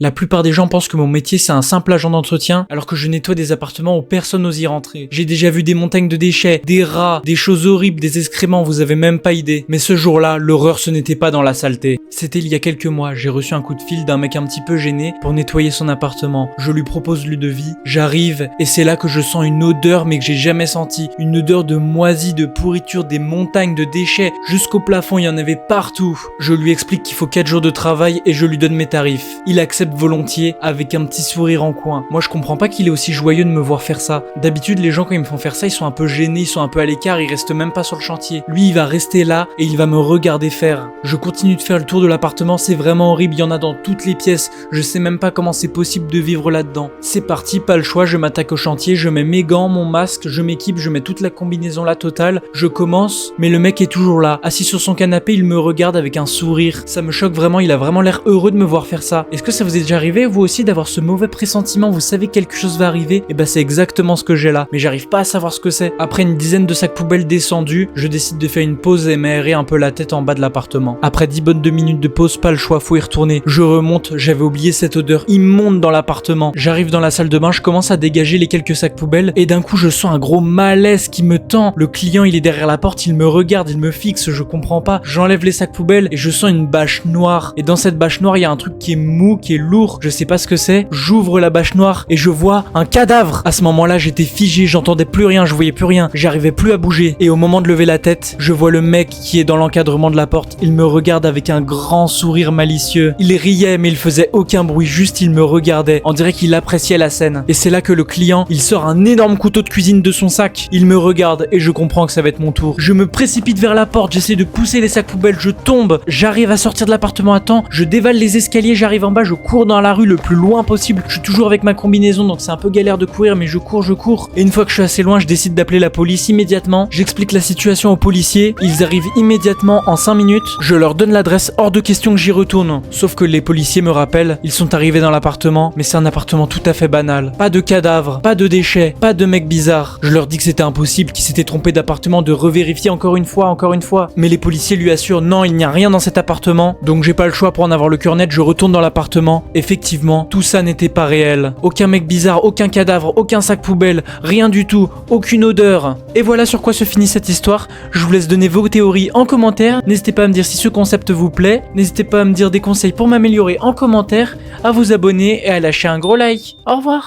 La plupart des gens pensent que mon métier c'est un simple agent d'entretien, alors que je nettoie des appartements où personne n'ose y rentrer. J'ai déjà vu des montagnes de déchets, des rats, des choses horribles, des excréments, vous avez même pas idée. Mais ce jour-là, l'horreur ce n'était pas dans la saleté. C'était il y a quelques mois, j'ai reçu un coup de fil d'un mec un petit peu gêné pour nettoyer son appartement. Je lui propose le devis, j'arrive, et c'est là que je sens une odeur mais que j'ai jamais sentie. Une odeur de moisi, de pourriture, des montagnes de déchets, jusqu'au plafond il y en avait partout. Je lui explique qu'il faut 4 jours de travail et je lui donne mes tarifs. Il accepte volontiers avec un petit sourire en coin. Moi je comprends pas qu'il est aussi joyeux de me voir faire ça. D'habitude les gens quand ils me font faire ça ils sont un peu gênés, ils sont un peu à l'écart, ils restent même pas sur le chantier. Lui il va rester là et il va me regarder faire. Je continue de faire le tour de l'appartement, c'est vraiment horrible, il y en a dans toutes les pièces. Je sais même pas comment c'est possible de vivre là-dedans. C'est parti, pas le choix, je m'attaque au chantier, je mets mes gants, mon masque, je m'équipe, je mets toute la combinaison là totale. Je commence, mais le mec est toujours là, assis sur son canapé, il me regarde avec un sourire. Ça me choque vraiment, il a vraiment l'air heureux de me voir faire ça. Est-ce que ça vous est déjà arrivé vous aussi d'avoir ce mauvais pressentiment, vous savez que quelque chose va arriver? Et bah c'est exactement ce que j'ai là, mais j'arrive pas à savoir ce que c'est. Après une dizaine de sacs poubelles descendus, je décide de faire une pause et m'aérer un peu la tête en bas de l'appartement. Après 10 bonnes 2 minutes de pause, pas le choix, faut y retourner. Je remonte, j'avais oublié cette odeur immonde dans l'appartement. J'arrive dans la salle de bain, je commence à dégager les quelques sacs poubelles et d'un coup je sens un gros malaise qui me tend. Le client il est derrière la porte, il me regarde, il me fixe, je comprends pas. J'enlève les sacs poubelles et je sens une bâche noire. Et dans cette bâche noire, il y a un truc qui est mou, qui est lourd, je sais pas ce que c'est. J'ouvre la bâche noire et je vois un cadavre. À ce moment-là, j'étais figé, j'entendais plus rien, je voyais plus rien, j'arrivais plus à bouger. Et au moment de lever la tête, je vois le mec qui est dans l'encadrement de la porte. Il me regarde avec un grand sourire malicieux. Il riait mais il faisait aucun bruit, juste il me regardait. On dirait qu'il appréciait la scène. Et c'est là que le client, il sort un énorme couteau de cuisine de son sac. Il me regarde et je comprends que ça va être mon tour. Je me précipite vers la porte, j'essaie de pousser les sacs poubelles, je tombe. J'arrive à sortir de l'appartement à temps, je dévale les escaliers, j'arrive en bas, je cours dans la rue le plus loin possible. Je suis toujours avec ma combinaison donc c'est un peu galère de courir mais je cours. Et une fois que je suis assez loin, je décide d'appeler la police immédiatement. J'explique la situation aux policiers, ils arrivent immédiatement en 5 minutes. Je leur donne l'adresse, hors de question que j'y retourne. Sauf que les policiers me rappellent, ils sont arrivés dans l'appartement, mais c'est un appartement tout à fait banal. Pas de cadavres, pas de déchets, pas de mecs bizarres. Je leur dis que c'était impossible, qu'ils s'étaient trompés d'appartement, de revérifier encore une fois. Mais les policiers lui assurent non, il n'y a rien dans cet appartement. Donc j'ai pas le choix pour en avoir le cœur net, je retourne dans l'appartement. Effectivement, tout ça n'était pas réel. Aucun mec bizarre, aucun cadavre, aucun sac poubelle, rien du tout, aucune odeur. Et voilà sur quoi se finit cette histoire. Je vous laisse donner vos théories en commentaire. N'hésitez pas à me dire si ce concept vous plaît. N'hésitez pas à me dire des conseils pour m'améliorer en commentaire, à vous abonner et à lâcher un gros like. Au revoir.